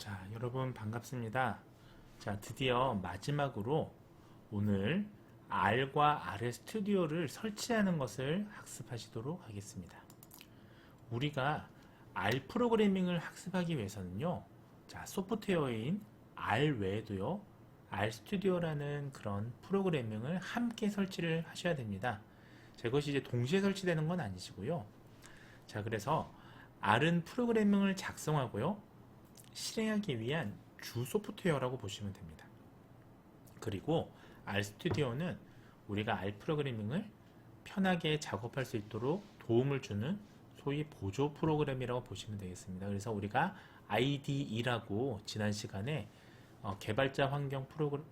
자, 여러분 반갑습니다. 자, 드디어 마지막으로 오늘 R과 R의 스튜디오를 설치하는 것을 학습하시도록 하겠습니다. 우리가 R 프로그래밍을 학습하기 위해서는요, 자, 소프트웨어인 R 외에도요, R 스튜디오라는 그런 프로그래밍을 함께 설치를 하셔야 됩니다. 자, 이것이 이제 동시에 설치되는 건 아니시고요. 자, 그래서 R은 프로그래밍을 작성하고요, 실행하기 위한 주 소프트웨어라고 보시면 됩니다. 그리고 R 스튜디오는 우리가 R 프로그래밍을 편하게 작업할 수 있도록 도움을 주는 소위 보조 프로그램이라고 보시면 되겠습니다. 그래서 우리가 IDE라고 지난 시간에 개발자 환경 프로그램,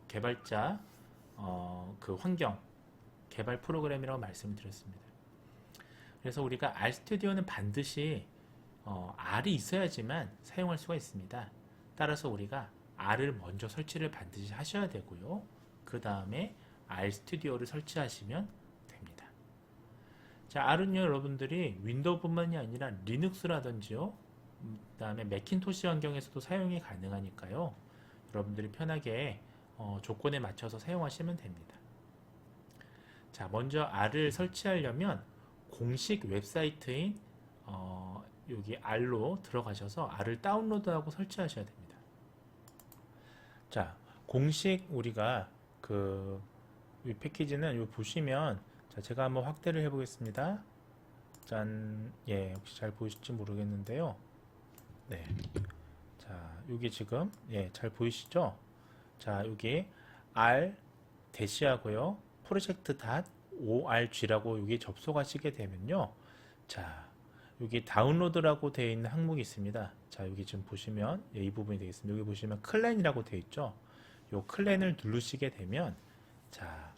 개발자 그 환경 개발 프로그램이라고 말씀을 드렸습니다. 그래서 우리가 R 스튜디오는 반드시 R이 있어야지만 사용할 수가 있습니다. 따라서 우리가 R을 먼저 설치를 반드시 하셔야 되고요. 그 다음에 R 스튜디오를 설치하시면 됩니다. 자, R은요, 여러분들이 윈도우뿐만이 아니라 리눅스라든지요, 그 다음에 매킨토시 환경에서도 사용이 가능하니까요. 여러분들이 편하게 조건에 맞춰서 사용하시면 됩니다. 자, 먼저 R을 설치하려면 공식 웹사이트인 여기 R로 들어가셔서 R을 다운로드하고 설치하셔야 됩니다. 자, 공식 우리가 이 패키지는 여기 보시면, 자, 제가 한번 확대를 해 보겠습니다. 짠, 예, 혹시 잘 보이실지 모르겠는데요. 네, 자, 여기 지금 잘 보이시죠? 자, 여기 R 대시하고요, project.org라고 여기 접속하시게 되면요, 자, 여기 다운로드라고 되어 있는 항목이 있습니다. 자, 여기 지금 보시면 이 부분이 되겠습니다. 여기 보시면 클랜이라고 되어 있죠. 요 클랜을 누르시게 되면, 자,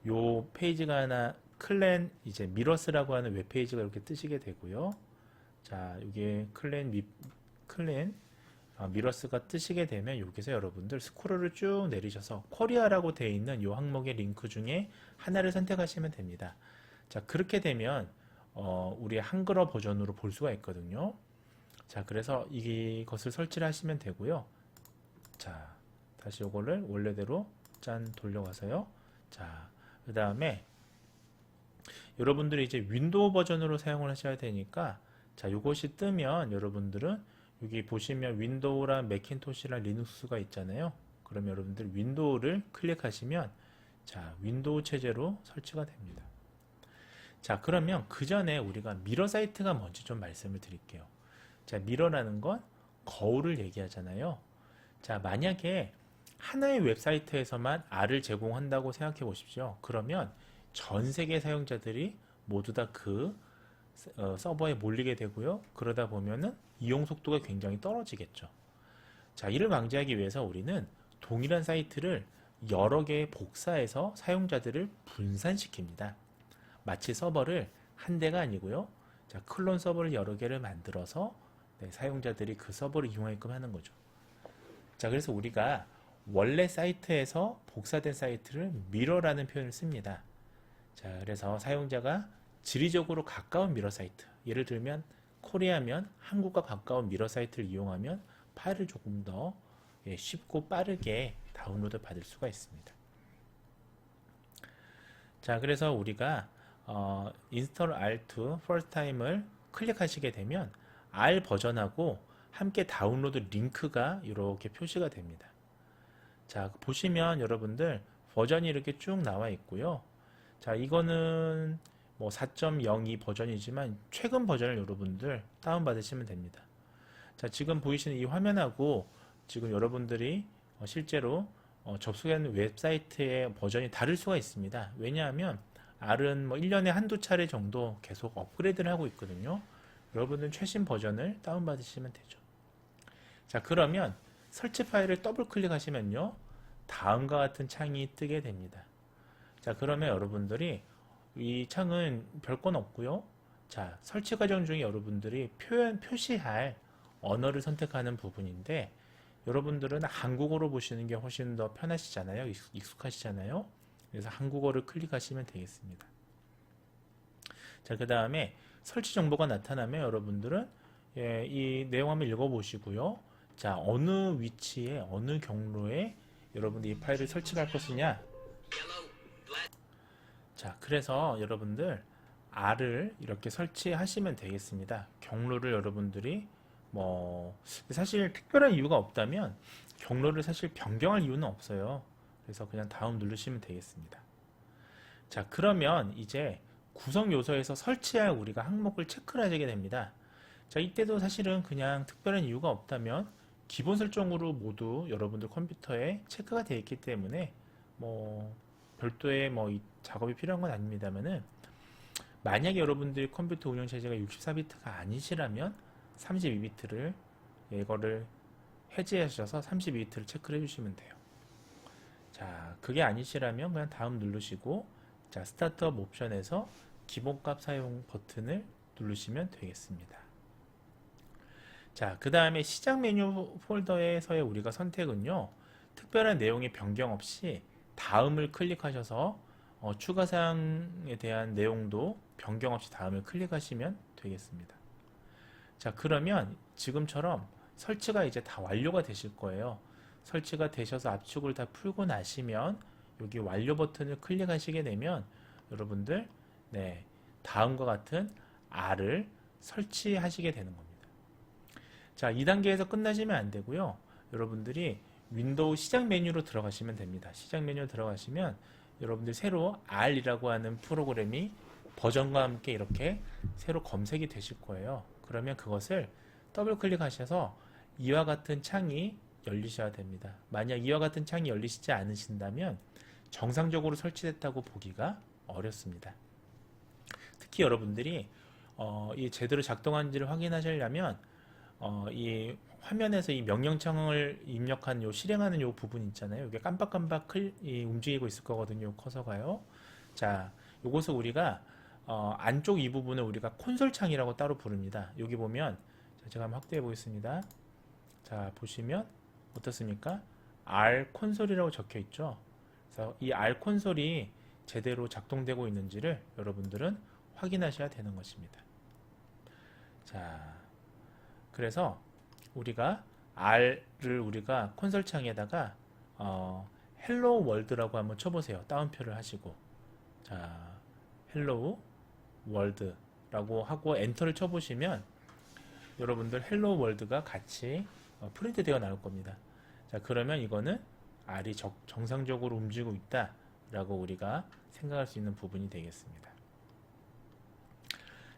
요 페이지가 하나, 클랜 이제 미러스라고 하는 웹페이지가 이렇게 뜨시게 되고요. 자, 여기 클랜 미러스가 뜨시게 되면 여기서 여러분들 스크롤을 쭉 내리셔서 코리아라고 되어 있는 이 항목의 링크 중에 하나를 선택하시면 됩니다. 자, 그렇게 되면 우리 한글어 버전으로 볼 수가 있거든요. 자, 그래서 이것을 설치를 하시면 되고요. 자, 다시 이거를 원래대로 짠 돌려가서요. 자, 그 다음에 여러분들이 이제 윈도우 버전으로 사용을 하셔야 되니까, 자, 이것이 뜨면 여러분들은 여기 보시면 윈도우랑 매킨토시랑 리눅스가 있잖아요. 그럼 여러분들 윈도우를 클릭하시면, 자, 윈도우 체제로 설치가 됩니다. 자, 그러면 그 전에 우리가 미러 사이트가 뭔지 좀 말씀을 드릴게요. 자, 미러라는 건 거울을 얘기하잖아요. 자, 만약에 하나의 웹사이트에서만 R을 제공한다고 생각해 보십시오. 그러면 전 세계 사용자들이 모두 다 그 서버에 몰리게 되고요. 그러다 보면은 이용 속도가 굉장히 떨어지겠죠. 자, 이를 방지하기 위해서 우리는 동일한 사이트를 여러 개의 복사해서 사용자들을 분산시킵니다. 마치 서버를 한 대가 아니고요. 자, 클론 서버를 여러 개를 만들어서 사용자들이 그 서버를 이용하게끔 하는 거죠. 자, 그래서 우리가 원래 사이트에서 복사된 사이트를 미러라는 표현을 씁니다. 자, 그래서 사용자가 지리적으로 가까운 미러 사이트, 예를 들면 코리아면 한국과 가까운 미러 사이트를 이용하면 파일을 조금 더 쉽고 빠르게 다운로드 받을 수가 있습니다. 자, 그래서 우리가 Install R2 First Time을 클릭하시게 되면 R 버전하고 함께 다운로드 링크가 이렇게 표시가 됩니다. 자, 보시면 여러분들 버전이 이렇게 쭉 나와 있고요. 자, 이거는 뭐 4.02 버전이지만 최근 버전을 여러분들 다운받으시면 됩니다. 자, 지금 보이시는 이 화면하고 지금 여러분들이 실제로 접속하는 웹사이트의 버전이 다를 수가 있습니다. 왜냐하면 R은 뭐 1년에 한두 차례 정도 계속 업그레이드를 하고 있거든요. 여러분은 최신 버전을 다운받으시면 되죠. 자, 그러면 설치 파일을 더블 클릭하시면요, 다음과 같은 창이 뜨게 됩니다. 자, 그러면 여러분들이 이 창은 별건 없고요. 자, 설치 과정 중에 여러분들이 표시할 언어를 선택하는 부분인데, 여러분들은 한국어로 보시는 게 훨씬 더 편하시잖아요. 익숙하시잖아요. 그래서 한국어를 클릭하시면 되겠습니다. 자, 그 다음에 설치 정보가 나타나면 여러분들은 이 내용 한번 읽어보시고요. 자, 어느 위치에 어느 경로에 여러분들이 이 파일을 설치할 것이냐. 자, 그래서 여러분들 R을 이렇게 설치하시면 되겠습니다. 경로를 여러분들이 사실 특별한 이유가 없다면 경로를 사실 변경할 이유는 없어요. 그래서 그냥 다음 누르시면 되겠습니다. 자, 그러면 이제 구성 요소에서 설치할 우리가 항목을 체크를 하게 됩니다. 자, 이때도 사실은 그냥 특별한 이유가 없다면 기본 설정으로 모두 여러분들 컴퓨터에 체크가 되어 있기 때문에 별도의 이 작업이 필요한 건 아닙니다만은, 만약에 여러분들 컴퓨터 운영 체제가 64비트가 아니시라면 32비트를 이거를 해제하셔서 32비트를 체크를 해주시면 돼요. 자, 그게 아니시라면 그냥 다음 누르시고, 자, 스타트업 옵션에서 기본값 사용 버튼을 누르시면 되겠습니다. 자, 그 다음에 시작 메뉴 폴더에서의 우리가 선택은요, 특별한 내용의 변경 없이 다음을 클릭하셔서 추가 사항에 대한 내용도 변경 없이 다음을 클릭하시면 되겠습니다. 자, 그러면 지금처럼 설치가 이제 다 완료가 되실 거예요. 설치가 되셔서 압축을 다 풀고 나시면 여기 완료 버튼을 클릭하시게 되면 여러분들 다음과 같은 R을 설치하시게 되는 겁니다. 자, 2단계에서 끝나시면 안 되고요. 여러분들이 윈도우 시작 메뉴로 들어가시면 됩니다. 시작 메뉴로 들어가시면 여러분들 새로 R이라고 하는 프로그램이 버전과 함께 이렇게 새로 검색이 되실 거예요. 그러면 그것을 더블 클릭하셔서 이와 같은 창이 열리셔야 됩니다. 만약 이와 같은 창이 열리시지 않으신다면 정상적으로 설치됐다고 보기가 어렵습니다. 특히 여러분들이 이 제대로 작동하는지를 확인하시려면 이 화면에서 이 명령창을 입력한 실행하는 요 부분 있잖아요. 이게 깜빡깜빡 움직이고 있을 거거든요. 커서가요. 자, 요것을 우리가 안쪽 이 부분을 우리가 콘솔 창이라고 따로 부릅니다. 여기 보면 제가 한번 확대해 보겠습니다. 자, 보시면 어떻습니까? R 콘솔이라고 적혀 있죠. 그래서 이 R 콘솔이 제대로 작동되고 있는지를 여러분들은 확인하셔야 되는 것입니다. 자, 그래서 우리가 R를 우리가 콘솔 창에다가 헬로우 월드라고 한번 쳐보세요. 따옴표를 하시고, 자, 헬로우 월드라고 하고 엔터를 쳐보시면 여러분들 헬로우 월드가 같이 프린트 되어 나올 겁니다. 자, 그러면 이거는 R이 정상적으로 움직이고 있다 라고 우리가 생각할 수 있는 부분이 되겠습니다.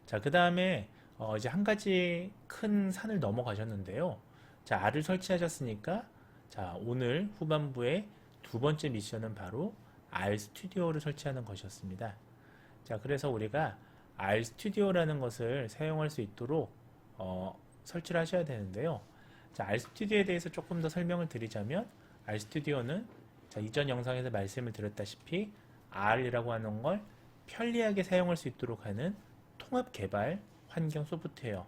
자, 그 다음에 이제 한 가지 큰 산을 넘어가셨는데요. 자, R을 설치하셨으니까, 자, 오늘 후반부의 두 번째 미션은 바로 RStudi오를 설치하는 것이었습니다. 자, 그래서 우리가 RStudio라는 것을 사용할 수 있도록 설치를 하셔야 되는데요. 자, RStudio에 대해서 조금 더 설명을 드리자면, RStudio는 자, 이전 영상에서 말씀을 드렸다시피 R이라고 하는 걸 편리하게 사용할 수 있도록 하는 통합 개발 환경 소프트웨어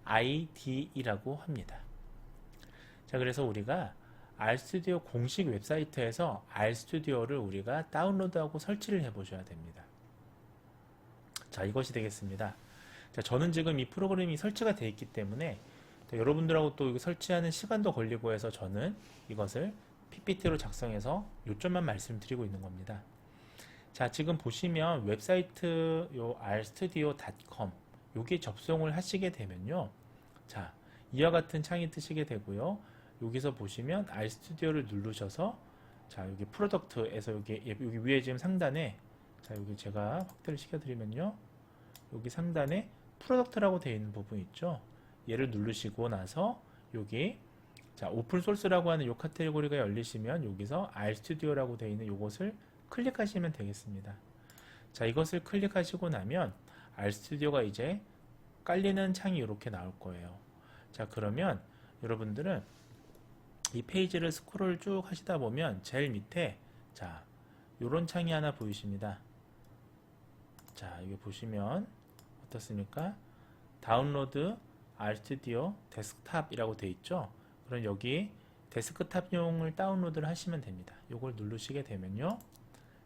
IDE라고 합니다. 자, 그래서 우리가 RStudio 공식 웹사이트에서 RStudio를 우리가 다운로드하고 설치를 해 보셔야 됩니다. 자, 이것이 되겠습니다. 자, 저는 지금 이 프로그램이 설치가 되어 있기 때문에 여러분들하고 또 이거 설치하는 시간도 걸리고 해서 저는 이것을 PPT로 작성해서 요점만 말씀드리고 있는 겁니다. 자, 지금 보시면 웹사이트 요 rstudio.com 여기에 접속을 하시게 되면요. 자, 이와 같은 창이 뜨시게 되고요. 여기서 보시면 RStudio를 누르셔서, 자, 여기 프로덕트에서 여기 위에 지금 상단에, 자, 여기 제가 확대를 시켜드리면요. 여기 상단에 프로덕트라고 되어 있는 부분 있죠. 얘를 누르시고 나서 여기, 자, 오픈소스라고 하는 요 카테고리가 열리시면 여기서 RStudio라고 되어 있는 요것을 클릭하시면 되겠습니다. 자, 이것을 클릭하시고 나면 RStudio가 이제 깔리는 창이 이렇게 나올 거예요. 자, 그러면 여러분들은 이 페이지를 스크롤 쭉 하시다 보면 제일 밑에, 자, 요런 창이 하나 보이십니다. 자, 여기 보시면 어떻습니까? 다운로드 RStudio 데스크탑이라고 되어 있죠. 그럼 여기 데스크탑용을 다운로드를 하시면 됩니다. 요걸 누르시게 되면요.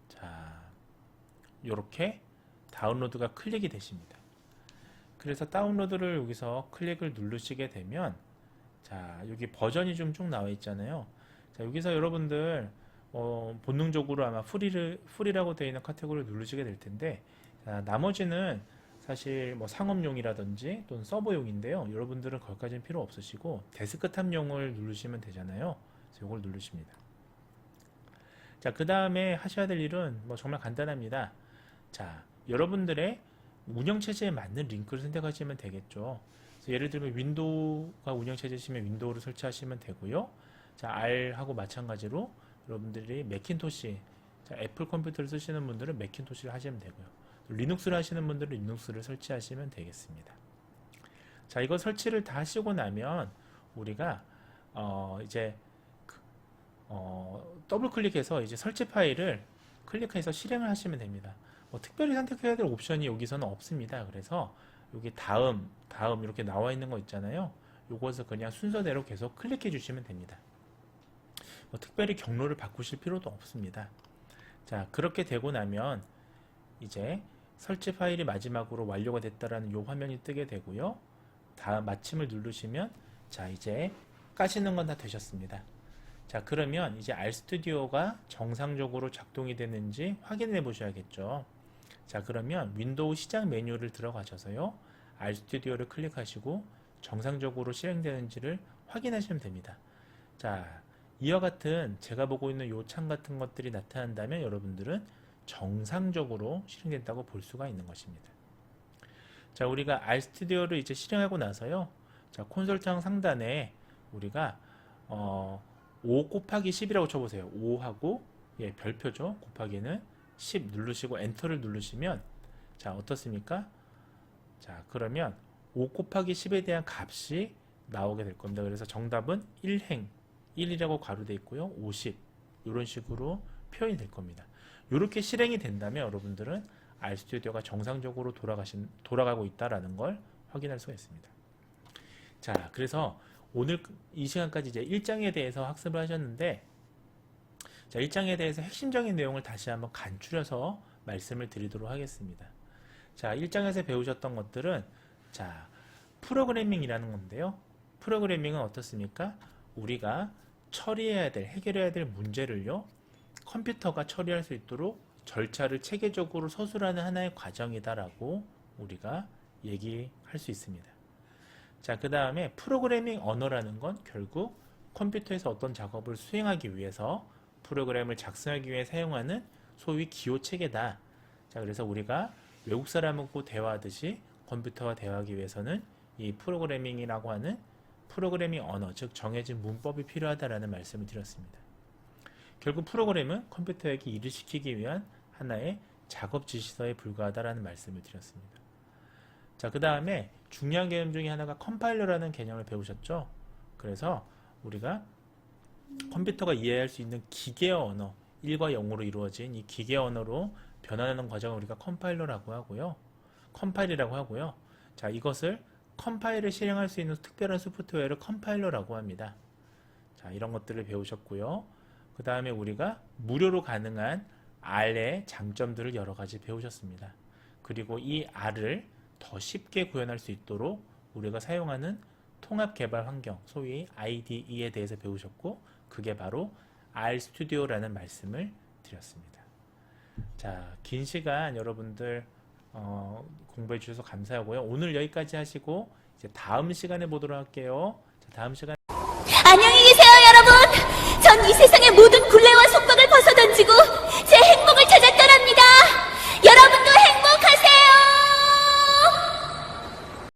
자, 이렇게 다운로드가 클릭이 되십니다. 그래서 다운로드를 여기서 클릭을 누르시게 되면, 자, 여기 버전이 좀 쭉 나와 있잖아요. 자, 여기서 여러분들 본능적으로 아마 풀이라고 되어 있는 카테고리를 누르시게 될 텐데, 자, 나머지는 사실 뭐 상업용이라든지 또는 서버용인데요. 여러분들은 거기까지는 필요 없으시고 데스크탑용을 누르시면 되잖아요. 그래서 이걸 누르십니다. 자, 그 다음에 하셔야 될 일은 뭐 정말 간단합니다. 자, 여러분들의 운영체제에 맞는 링크를 선택하시면 되겠죠. 그래서 예를 들면 윈도우가 운영체제시면 윈도우를 설치하시면 되고요. 자, R하고 마찬가지로 여러분들이 매킨토시, 자, 애플 컴퓨터를 쓰시는 분들은 매킨토시를 하시면 되고요. 리눅스를 하시는 분들은 리눅스를 설치하시면 되겠습니다. 자, 이거 설치를 다 하시고 나면 우리가 이제 더블 클릭해서 이제 설치 파일을 클릭해서 실행을 하시면 됩니다. 뭐 특별히 선택해야 될 옵션이 여기서는 없습니다. 그래서 여기 다음 이렇게 나와 있는 거 있잖아요. 요것을 그냥 순서대로 계속 클릭해 주시면 됩니다. 뭐 특별히 경로를 바꾸실 필요도 없습니다. 자, 그렇게 되고 나면 이제 설치 파일이 마지막으로 완료가 됐다라는 요 화면이 뜨게 되고요. 다음 마침을 누르시면, 자, 이제 까시는 건 다 되셨습니다. 자, 그러면 이제 RStudi오가 정상적으로 작동이 되는지 확인해 보셔야겠죠. 자, 그러면 윈도우 시작 메뉴를 들어가셔서요, RStudio를 클릭하시고 정상적으로 실행되는지를 확인하시면 됩니다. 자, 이와 같은 제가 보고 있는 요 창 같은 것들이 나타난다면 여러분들은 정상적으로 실행된다고 볼 수가 있는 것입니다. 자, 우리가 RStudio를 이제 실행하고 나서요, 자, 콘솔 창 상단에 우리가 5 곱하기 10이라고 쳐보세요. 5하고 별표죠. 곱하기는 10 누르시고 엔터를 누르시면, 자, 어떻습니까? 자, 그러면 5 곱하기 10에 대한 값이 나오게 될 겁니다. 그래서 정답은 1행 1이라고 가로돼 있고요. 50 이런 식으로 표현이 될 겁니다. 이렇게 실행이 된다면 여러분들은 RStudio가 정상적으로 돌아가고 있다라는 걸 확인할 수가 있습니다. 자, 그래서 오늘 이 시간까지 이제 1장에 대해서 학습을 하셨는데, 자, 1장에 대해서 핵심적인 내용을 다시 한번 간추려서 말씀을 드리도록 하겠습니다. 자, 1장에서 배우셨던 것들은, 자, 프로그래밍이라는 건데요. 프로그래밍은 어떻습니까? 우리가 해결해야 될 문제를요, 컴퓨터가 처리할 수 있도록 절차를 체계적으로 서술하는 하나의 과정이다라고 우리가 얘기할 수 있습니다. 자, 그 다음에 프로그래밍 언어라는 건 결국 컴퓨터에서 어떤 작업을 수행하기 위해서 프로그램을 작성하기 위해 사용하는 소위 기호 체계다. 자, 그래서 우리가 외국 사람하고 대화하듯이 컴퓨터와 대화하기 위해서는 이 프로그래밍이라고 하는 프로그래밍 언어, 즉 정해진 문법이 필요하다라는 말씀을 드렸습니다. 결국 프로그램은 컴퓨터에게 일을 시키기 위한 하나의 작업 지시서에 불과하다라는 말씀을 드렸습니다. 자, 그 다음에 중요한 개념 중에 하나가 컴파일러라는 개념을 배우셨죠? 그래서 우리가 컴퓨터가 이해할 수 있는 기계 언어, 1과 0으로 이루어진 이 기계 언어로 변환하는 과정을 우리가 컴파일러라고 하고요. 컴파일이라고 하고요. 자, 이것을 컴파일을 실행할 수 있는 특별한 소프트웨어를 컴파일러라고 합니다. 자, 이런 것들을 배우셨고요. 그 다음에 우리가 무료로 가능한 R의 장점들을 여러 가지 배우셨습니다. 그리고 이 R을 더 쉽게 구현할 수 있도록 우리가 사용하는 통합 개발 환경, 소위 IDE에 대해서 배우셨고, 그게 바로 RStudio라는 말씀을 드렸습니다. 자, 긴 시간 여러분들 공부해 주셔서 감사하고요. 오늘 여기까지 하시고 이제 다음 시간에 보도록 할게요. 자, 다음 시간. 안녕히 계세요, 여러분. 전 이 세상의 모든 굴레와 속박